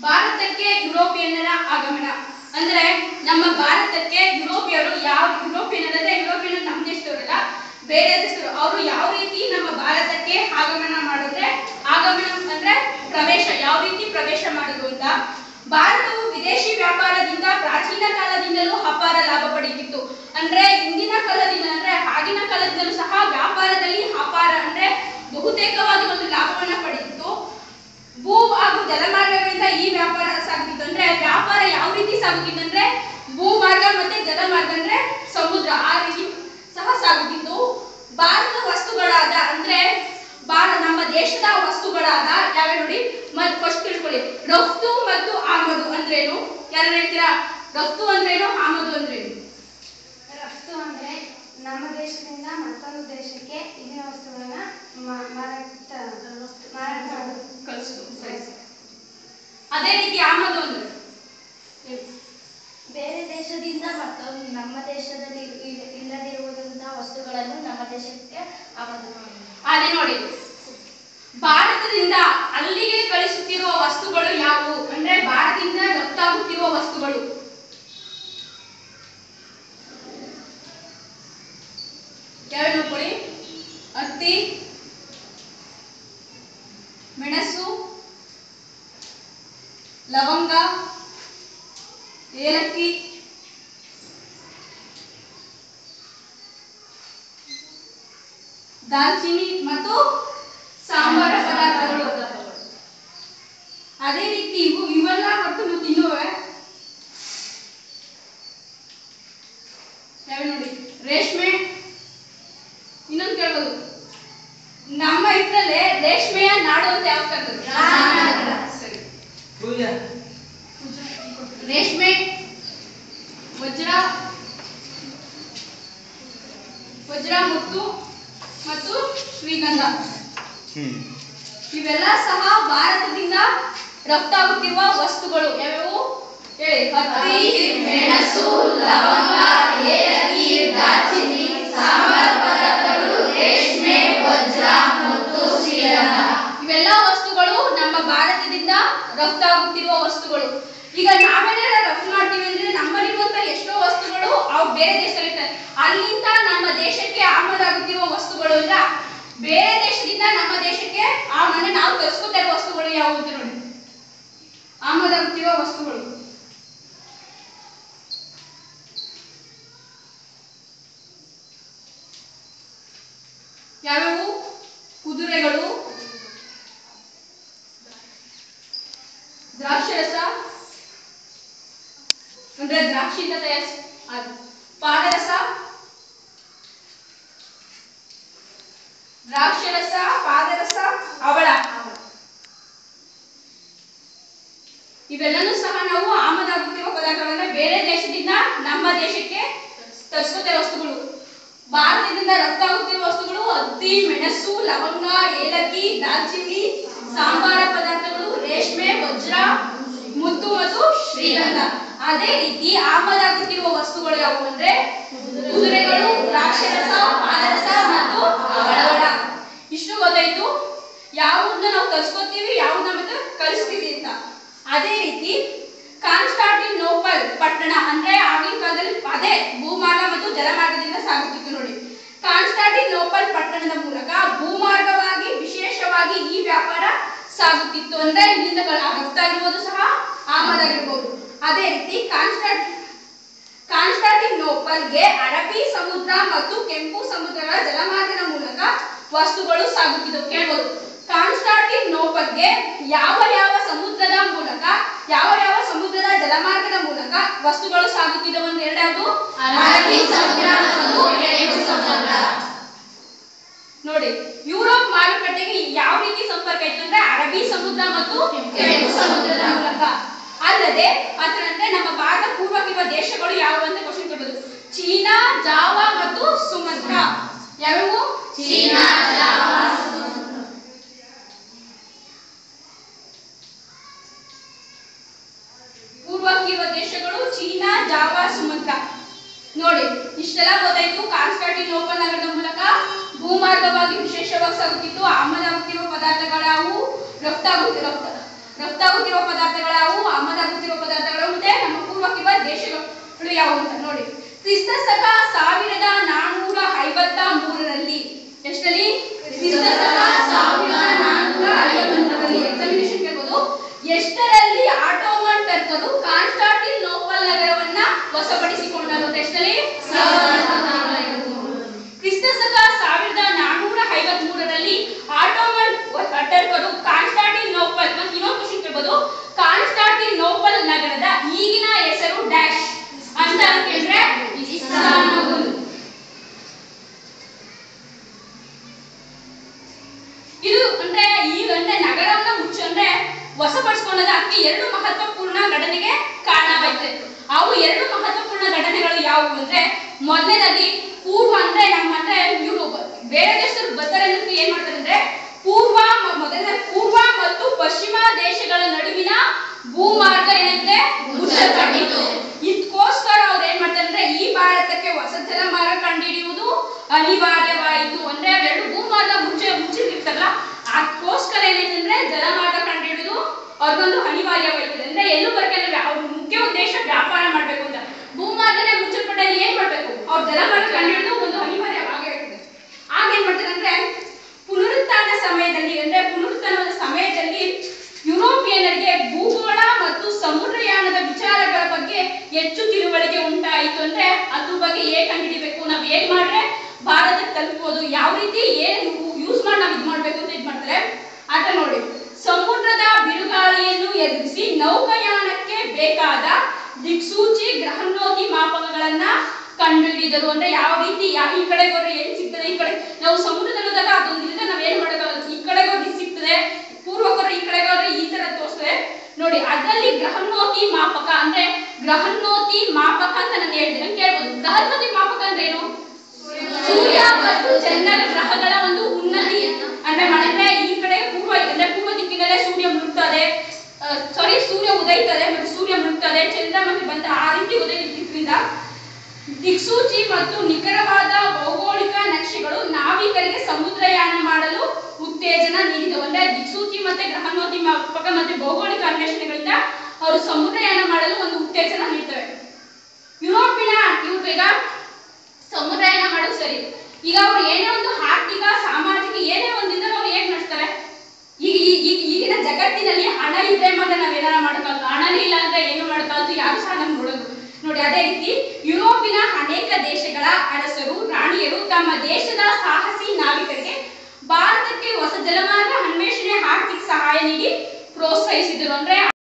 ಭಾರತಕ್ಕೆ ಯುರೋಪಿಯನ್ನರ ಆಗಮನ ಅಂದ್ರೆ ನಮ್ಮ ಭಾರತಕ್ಕೆ ಯುರೋಪಿಯರು ಯುರೋಪಿಯನ್ ನಮ್ಮ ದೇಶದವರಲ್ಲ, ಬೇರೆ ದೇಶದವರು. ಅವರು ಯಾವ ರೀತಿ ನಮ್ಮ ಭಾರತಕ್ಕೆ ಆಗಮನ ಮಾಡಿದ್ರೆ, ಆಗಮನ ಅಂದ್ರೆ ಪ್ರವೇಶ, ಯಾವ ರೀತಿ ಪ್ರವೇಶ ಮಾಡಿದ್ರು ಅಂತ. ಭಾರತವು ವಿದೇಶಿ ವ್ಯಾಪಾರದಿಂದ ಪ್ರಾಚೀನ ಕಾಲದಿಂದಲೂ ಅಪಾರ ಲಾಭ ಪಡೆಯುತ್ತಿತ್ತು. ಅಂದ್ರೆ ಹಿಂದಿನ ಕಾಲದಿಂದ ಅಂದ್ರೆ ಆಗಿನ ಕಾಲದಿಂದಲೂ ಸಹ ವ್ಯಾಪಾರದಲ್ಲಿ ಅಪಾರ ಅಂದ್ರೆ ಬಹುತೇಕವಾಗಿ ಒಂದು ಲಾಭವನ್ನ ಪಡೆದಿತ್ತು. ಭೂ ಹಾಗೂ ಜಲಮಾರ್ಗಗಳಿಂದ ಈ ವ್ಯಾಪಾರ ಸಾಗುತ್ತಿತ್ತು. ಅಂದ್ರೆ ವ್ಯಾಪಾರ ಯಾವ ರೀತಿ ಸಾಗುತ್ತಿತ್ತು ಅಂದ್ರೆ ಭೂಮಾರ್ಗ ಮತ್ತೆ ಜಲಮಾರ್ಗ ಅಂದ್ರೆ ಸಮುದ್ರ, ಆ ರೀತಿ ಸಹ ಸಾಗುತ್ತಿತ್ತು. ಭಾರತದ ವಸ್ತುಗಳಾದ ಅಂದ್ರೆ ನಮ್ಮ ದೇಶದ ವಸ್ತುಗಳಾದ ಯಾವ್ಯಾವ ನೋಡಿ, ಫಸ್ಟ್ ತಿಳ್ಕೊಳ್ಳಿ. ರಫ್ತು ಮತ್ತು ಆಮದು ಅಂದ್ರೇನು? ಯಾರು ಹೇಳ್ತೀರಾ? ರಫ್ತು ಅಂದ್ರೇನು, ಆಮದು ಅಂದ್ರೇನು? ರಫ್ತು ಅಂದ್ರೆ ನಮ್ಮ ದೇಶದಿಂದ ಮತ್ತೊಂದು ದೇಶಕ್ಕೆ ಇಲ್ಲಿನ ವಸ್ತುಗಳನ್ನ ಕಳಿಸೋದು. ಅದೇ ರೀತಿ ಆಮದು ಅಂದ್ರೆ ಬೇರೆ ದೇಶದಿಂದ ಮತ್ತೊಂದು ನಮ್ಮ ದೇಶದಲ್ಲಿ ಇಲ್ಲದಿರುವಂತಹ ವಸ್ತುಗಳನ್ನು ನಮ್ಮ ದೇಶಕ್ಕೆ ಆಮದು ಮಾಡುವುದು. ಅದೇ ನೋಡಿ, ಭಾರತದಿಂದ ಅಲ್ಲಿಗೆ ಕಳಿಸುತ್ತಿರುವ ವಸ್ತುಗಳು ಯಾವುವು ಅಂದ್ರೆ ಭಾರತದಿಂದ ರಫ್ತಾಗುತ್ತಿರುವ ವಸ್ತುಗಳು. ಯಾವ ನೋಡ್ಕೊಳ್ಳಿ. ಹತ್ತಿ, ಮೆಣಸು, ಲವಂಗ, ಏಲಕ್ಕಿ, ದಾಲ್ಚಿನ್ನಿ ಮತ್ತು ಸಾಂಬಾರ ಪದಾರ್ಥಗಳು. ಅದೇ ರೀತಿ ಇವೆಲ್ಲ ಒಟ್ಟು ತಿನ್ನುವೆ ಯಾವ ನೋಡಿ, ರೇಷ್ಮೆ. ಇನ್ನೊಂದು ಕೇಳ್ಬೋದು, ನಮ್ಮ ಇದ್ರಲ್ಲೇ ರೇಷ್ಮೆಯ ನಾಡು ಅಂತ ಯಾವ ಕರೆದ್ರು? ಸರಿ. ರೇಷ್ಮೆ, ವಜ್ರ, ಮುತ್ತು ಮತ್ತು ಶ್ರೀಗಂಧ ಇವೆಲ್ಲ ಸಹ ಭಾರತದಿಂದ ರಫ್ತಾಗುತ್ತಿರುವ ವಸ್ತುಗಳು. ಯಾವ್ಯಾವು ಹೇಳಿ? ಹತ್ತಿ, ಮೆಣಸು, ಲವಂಗ, ಏಲಕ್ಕಿ, ದಾಲ್ಚಿನ್ನಿ, ಸಾಂಬಾರ ಪದಾರ್ಥಗಳು, ರೇಷ್ಮೆ, ವಜ್ರ, ಮುತ್ತು, ಶ್ರೀಗಂಧ. ಇವೆಲ್ಲ ವಸ್ತುಗಳು ನಮ್ಮ ಭಾರತದಿಂದ ರಫ್ತಾಗುತ್ತಿರುವ ವಸ್ತುಗಳು. ಈಗ ನಾವೇನಾರ ರಫ್ತು ಮಾಡ್ತೀವಿ ಅಂದ್ರೆ ನಮ್ಮಲ್ಲಿರುವಂತಹ ಎಷ್ಟೋ ವಸ್ತುಗಳು ಅವು ಬೇರೆ ದೇಶದಲ್ಲಿರ್ತವೆ. ಅಲ್ಲಿಂದ ನಮ್ಮ ದೇಶಕ್ಕೆ ಆಮದಾಗುತ್ತಿರುವ ವಸ್ತುಗಳು ಇಲ್ಲ, ಬೇರೆ ದೇಶದಿಂದ ನಮ್ಮ ದೇಶಕ್ಕೆ ಆಮನೆ ನಾವು ತರಿಸ್ಕೊತಾ ಇರುವ ವಸ್ತುಗಳು ಯಾವುವು ಅಂತ ನೋಡಿ. ಆಮದಾಗುತ್ತಿರುವ ವಸ್ತುಗಳು ಯಾವ್ಯಾವು? ಕುದುರೆಗಳು, ದ್ರಾಕ್ಷರಸ ಅಂದ್ರೆ ದ್ರಾಕ್ಷಿಯಿಂದ ತಯಾರಿಸ, ಪಾದರಸ, ದ್ರಾಕ್ಷರಸ, ಪಾದರಸ, ಅವಳ. ಇವೆಲ್ಲನೂ ಸಹ ನಾವು ಆಮದಾಗುತ್ತಿರುವ ಪದಾರ್ಥಗಳನ್ನ ಬೇರೆ ದೇಶದಿಂದ ನಮ್ಮ ದೇಶಕ್ಕೆ ತರಿಸ್ಕೊತಿರೋ ವಸ್ತುಗಳು. ಭಾರತದಿಂದ ರಫ್ತಾಗುತ್ತಿರುವ ವಸ್ತುಗಳು ಹತ್ತಿ, ಮೆಣಸು, ಲವಂಗ, ಏಲಕ್ಕಿ, ದಾಲ್ಚಿನ್ನಿ, ಸಾಂಬಾರ ಪದಾರ್ಥಗಳು, ರೇಷ್ಮೆ, ವಜ್ರ, ಮುತ್ತು ಮತ್ತು ಶ್ರೀಗಂಧ. ಅದೇ ರೀತಿ ಆಮದಾಗುತ್ತಿರುವ ವಸ್ತುಗಳು ಯಾವುವು ಅಂದ್ರೆ ಕುದುರೆಗಳು, ದ್ರಾಕ್ಷರಸ, ಪಾದರಸ ಮತ್ತು ಅವಳ. ಇಷ್ಟು ಗೊತ್ತಾಯ್ತು ಯಾವುದನ್ನ ನಾವು ತರಿಸ್ಕೊತೀವಿ, ಯಾವುದನ್ನ ಮತ್ತೆ ಕಳಿಸ್ತೀವಿ ಅಂತ. ಅದೇ ರೀತಿ ಕಾನ್ಸ್ಟಾಂಟಿನೋಪಲ್ ಪಟ್ಟಣ ಅಂದ್ರೆ ಆಗಿನ ಕಾಲದಲ್ಲಿ ಅದೇ ಭೂಮಾರ್ಗ ಮತ್ತು ಜಲಮಾರ್ಗದಿಂದ ಸಾಗುತ್ತಿತ್ತು ನೋಡಿ. ಕಾನ್ಸ್ಟಾಂಟಿನೋಪಲ್ ಪಟ್ಟಣದ ಮೂಲಕ ಭೂಮಾರ್ಗವಾಗಿ ವಿಶೇಷವಾಗಿ ಈ ವ್ಯಾಪಾರ ಸಾಗುತ್ತಿತ್ತು. ಅಂದ್ರೆ ಇಲ್ಲಿಂದ ರಫ್ತಾಗಿರ್ಬೋದು ಸಹ ಆಮದಾಗಿರ್ಬೋದು. ಅದೇ ರೀತಿ ಕಾನ್ಸ್ಟಾಂಟಿನೋಪಲ್ಗೆ ಅರಬ್ಬಿ ಸಮುದ್ರ ಮತ್ತು ಕೆಂಪು ಸಮುದ್ರಗಳ ಜಲಮಾರ್ಗದ ಮೂಲಕ ವಸ್ತುಗಳು ಸಾಗುತ್ತಿದ್ದವು. ಕೇಳ್ಬೋದು, ಕಾನ್ಸ್ಟಾಂಟಿನೋಪಲ್ಗೆ ಯಾವ ಯಾವ ಸಮುದ್ರದ ಮೂಲಕ, ಯಾವ ಯಾವ ಸಮುದ್ರದ ಜಲಮಾರ್ಗದ ಮೂಲಕ ವಸ್ತುಗಳು ಸಾಗುತ್ತಿದ್ದವು ಅಂದ್ರೆ ಎರಡಾವುದು? ಅರಬ್ಬಿ ಸಮುದ್ರ ಮತ್ತು ಕೆಂಪು ಸಮುದ್ರ. ನೋಡಿ, ಯುರೋಪ್ ಮಾರುಕಟ್ಟೆಗೆ ಯಾವ ರೀತಿ ಸಂಪರ್ಕ ಇತ್ತು ಅಂದ್ರೆ ಅರಬ್ಬಿ ಸಮುದ್ರ ಮತ್ತು ಕೆಂಪು ಸಮುದ್ರದ ಮೂಲಕ. ಅಲ್ಲದೆ ಅಂದ್ರೆ ನಮ್ಮ ಭಾರತ ಪೂರ್ವಕ್ಕಿರುವ ದೇಶಗಳು ಯಾವುವು ಅಂತ ಕ್ವಶನ್ ಕೇಳಬಹುದು. ಚೀನಾ, ಜಾವಾ ಮತ್ತು ಸುಮತ್ರ. ಯಾವ್ಯಾವು? ಚೀನಾ, ಜಾವಾ, ಪೂರ್ವಕ್ಕಿರುವ ದೇಶಗಳು ಚೀನಾ, ಜಾವಾ, ಸುಮತ್ರ. ನೋಡಿ, ಇಷ್ಟೆಲ್ಲ ಗೊತ್ತಾಯ್ತು. ಕಾನ್ಸ್ಟಾಂಟಿನೋಪಲ್ ನಗರದ ಮೂಲಕ ಭೂಮಾರ್ಗವಾಗಿ ವಿಶೇಷವಾಗಿ ಸಾಗುತ್ತಿತ್ತು. ಆಮದಾಗುತ್ತಿರುವ ಪದಾರ್ಥಗಳು ಯಾವುವು? ರಫ್ತಾಗುತ್ತಿರುವ ಪದಾರ್ಥಗಳು ಯಾವುವು, ಆಮದಾಗುತ್ತಿರುವ ಪದಾರ್ಥಗಳು, ಮತ್ತೆ ನಮ್ಮ ಪೂರ್ವಕ್ಕಿರುವ ದೇಶಗಳು ಯಾವುವು ಅಂತ ನೋಡಿ. ಕ್ರಿಸ್ತ ಶಕ 1453ರಲ್ಲಿ ಎಷ್ಟರಲ್ಲಿ? ಕ್ರಿಸ್ತ ಶಕ 1453ರಲ್ಲಿ ಎಕ್ಸಾಮಿನೇಷನ್ ಕೇಳಬಹುದು. ಎಷ್ಟರಲ್ಲಿ ಆಟೋಮನ್ ಟರ್ಕರು ಕಾನ್ಸ್ಟಾಂಟಿನೋಪಲ್ ನಗರವನ್ನ ವಶಪಡಿಸಿಕೊಂಡರು? ಎಷ್ಟರಲ್ಲಿ? ಕ್ರಿಸ್ತ ಶಕ 1453ರಲ್ಲಿ ಆಟೋಮನ್ ಟರ್ಕರು ಕಾನ್ಸ್ಟಾಂಟಿನೋಪಲ್, ಮತ್ತೆ ಇನ್ನೊಂದು ಕ್ವಶನ್ ಕೇಳಬಹುದು, ಕಾನ್ಸ್ಟಾಂಟಿನೋಪಲ್ ನಗರದ ಈಗಿನ ಹೆಸರು ಡ್ಯಾಶ್ ಅಂತ ಕೇಳಿದ್ರೆ ಇಸ್ತಾಂಬುಲ್. ಇದು ಅಂದ್ರೆ ಈ ನಗರವನ್ನ ಅಂದ್ರೆ ವಶಪಡಿಸಿಕೊಂಡದಕ್ಕೆ ಎರಡು ಮಹತ್ವಪೂರ್ಣ ಘಟನೆಗೆ ಕಾರಣವಾಯಿತು. ಅವು ಎರಡು ಮಹತ್ವಪೂರ್ಣ ಘಟನೆಗಳು ಯಾವುವು ಅಂದ್ರೆ, ಮೊದಲನೇದಾಗಿ ಪೂರ್ವ ಅಂದ್ರೆ ನಮ್ಮ ಅಂದ್ರೆ ಯುರೋಪ್ ಬೇರೆ ದೇಶದ ಬರ್ತಾರೆ ಏನ್ ಮಾಡ್ತಾರೆ ಅಂದ್ರೆ ಪೂರ್ವ ಮತ್ತು ಪಶ್ಚಿಮ ದೇಶಗಳ ನಡುವಿನ ಭೂಮಾರ್ಗ ಏನಿದೆ ಮುಚ್ಚಲ್ಪಟ್ಟಿತ್ತು. ಇದಕ್ಕೋಸ್ಕರ ಅವ್ರು ಏನ್ ಮಾಡ್ತಾರೆ ಅಂದ್ರೆ ಈ ಭಾರತಕ್ಕೆ ಹೊಸ ಜಲಮಾರ್ಗ ಕಂಡುಹಿಡಿಯುವುದು ಅನಿವಾರ್ಯವಾಯಿತು. ಅಂದ್ರೆ ಅವೆರಡು ಭೂಮಾರ್ಗ ಮುಚ್ಚಿರ್ತಾರಲ್ಲ, ಅದಕ್ಕೋಸ್ಕರ ಏನೈತೆ ಅಂದ್ರೆ ಜಲಮಾರ್ಗ ಕಂಡುಹಿಡಿಯುವುದು ಅವ್ರಿಗೊಂದು ಅನಿವಾರ್ಯವಾಯ್ತದೆ. ಅಂದ್ರೆ ಎಲ್ಲೂ ಬರ್ಕಂದ್ರೆ ಅವ್ರ ಮುಖ್ಯ ಉದ್ದೇಶ ವ್ಯಾಪಾರ ಮಾಡ್ಬೇಕು ಅಂತ. ಭೂಮಾರ್ಗನೇ ಮುಚ್ಚಲ್ಪಟ್ಟಾಗ ಏನ್ ಮಾಡ್ಬೇಕು? ಅವ್ರ ಜಲಮಾರ್ಗ ಕಂಡುಹಿಡಿದು ಒಂದು ಅನಿವಾರ್ಯವಾಗಿರ್ತದೆ. ಆಗ ಏನ್ ಮಾಡ್ತಾರೆ ಅಂದ್ರೆ ಪುನರುತ್ಥಾನದ ಸಮಯದಲ್ಲಿ ಯುರೋಪಿಯನ್ನರಿಗೆ ಭೂಗೋಳ ಮತ್ತು ಸಮುದ್ರಯಾನದ ವಿಚಾರಗಳ ಬಗ್ಗೆ ಹೆಚ್ಚು ತಿಳುವಳಿಕೆ ಉಂಟಾಯಿತು. ಅಂದ್ರೆ ಅದ್ರ ಬಗ್ಗೆ ಹೇಗೆ ಕಂಡುಹಿಡಿಬೇಕು, ನಾವು ಹೇಗ್ ಮಾಡ್ರೆ ಭಾರತಕ್ಕೆ ತಲುಪಬಹುದು, ಯಾವ ರೀತಿ ಏನ್ ಯೂಸ್ ಮಾಡಿ ನಾವು ಇದು ಮಾಡ್ಬೇಕು ಅಂತ ಇದು ಮಾಡ್ತಾರೆ. ಆತ ನೋಡಿ, ಸಮುದ್ರದ ಬಿರುಗಾಳಿಯನ್ನು ಎದುರಿಸಿ ನೌಕಾಯಾನಕ್ಕೆ ಬೇಕಾದ ದಿಕ್ಸೂಚಿ ಗ್ರಹಣೋತಿ ಮಾಪಕಗಳನ್ನ ಕಂಡುಹಿಡಿದರು. ಅಂದ್ರೆ ಯಾವ ರೀತಿ ಈ ಕಡೆಗೆ ಹೋದ್ರೆ ಏನ್ ಸಿಗ್ತದೆ, ಈ ಕಡೆ ನಾವು ಸಮುದ್ರದಲ್ಲಿ ಹೋದಾಗ ಅದೊಂದಿಲ್ಲ ನಾವ್ ಏನ್ ಮಾಡಕ್ಕಾಗಲ್ಲ, ಈ ಕಡೆಗೆ ಹೋದ್ರೆ ಸಿಗ್ತದೆ, ಪೂರ್ವಕರು ಈ ಕಡೆಗೆ ಹೋದ್ರೆ ಈ ತರ ತೋರಿಸ್ತದೆ ನೋಡಿ. ಅದರಲ್ಲಿ ಗ್ರಹಣೋತಿ ಮಾಪಕ ಅಂದ್ರೆ ಗ್ರಹಣೋತಿ ಮಾಪಕ ಅಂತ ನಾನು ಹೇಳ್ತೀನಿ ಕೇಳ್ಬೋದು. ಗ್ರಹಣೋತಿ ಮಾಪಕ ಅಂದ್ರೆ ಏನು? ಸೂರ್ಯ ಮತ್ತು ಚಂದ್ರನ ಗ್ರಹಗಳ ಒಂದು ಉನ್ನತಿ ಅಂದ್ರೆ ಮಾಡಿದ್ರೆ ಈ ಕಡೆ ಪೂರ್ವ ಅಂದ್ರೆ ಪೂರ್ವ ದಿಕ್ಕಿನಲ್ಲೇ ಸೂರ್ಯ ಮುಳುಗ್ತದೆ, ಸೂರ್ಯ ಉದಯಿತದೆ ಮತ್ತು ಸೂರ್ಯ ಮುಳುಗ್ತದೆ, ಚಂದ್ರ ಮತ್ತೆ ಬಂದ ಆ ರೀತಿ ಉದಯಿದ್ರಿಂದ ದಿಕ್ಸೂಚಿ ಮತ್ತು ನಿಖರವಾದ ಭೌಗೋಳಿಕ ನಕ್ಷೆಗಳು ನಾವಿಕರಿಗೆ ಸಮುದ್ರಯಾನ ಮಾಡಲು ಉತ್ತೇಜನ ನೀಡಿದವು. ಅಂದ್ರೆ ದಿಕ್ಸೂಚಿ ಮತ್ತೆ ಗ್ರಹಣೋತಿ ಮಾಪಕ ಮತ್ತೆ ಭೌಗೋಳಿಕ ಅನ್ವೇಷಣೆಗಳಿಂದ ಅವರು ಸಮುದ್ರಯಾನ ಮಾಡಲು ಒಂದು ಉತ್ತೇಜನ ನೀಡ್ತವೆ. ಯುರೋಪಿನ ಇವ್ರೀಗ ಸಮುದ್ರಯಾನ ಮಾಡೋದು ಸರಿ, ಈಗ ಅವ್ರು ಏನೇ ಒಂದು ಆರ್ಥಿಕ ಸಾಮಾಜಿಕ ಏನೇ ಒಂದಿದ್ರೆ ಅವ್ರು ಹೇಗ್ ನಡೆಸ್ತಾರೆ? ಈಗಿನ ಜಗತ್ತಿನಲ್ಲಿ ಹಣ ಇದ್ರೆ ಮಾತ್ರ ನಾವ್ ಏನಾರ ಮಾಡಕ್ಕಾಗಲ್ಲ, ಹಣನೇ ಇಲ್ಲ ಅಂದ್ರೆ ಏನು ಮಾಡಕ್ಕಾಗಲ್ಲ, ಯಾರು ಸಹ ನಮ್ಗೆ ನೋಡೋದು ನೋಡಿ. ಅದೇ ರೀತಿ ಯುರೋಪಿನ ಅನೇಕ ದೇಶಗಳ ಅರಸರು ರಾಣಿಯರು ತಮ್ಮ ದೇಶದ ಸಾಹಸಿ ನಾವಿಕರಿಗೆ ಭಾರತಕ್ಕೆ ಹೊಸ ಜಲಮಾರ್ಗ ಅನ್ವೇಷಣೆ ಆರ್ಥಿಕ ಸಹಾಯ ನೀಡಿ ಪ್ರೋತ್ಸಾಹಿಸಿದರು. ಅಂದ್ರೆ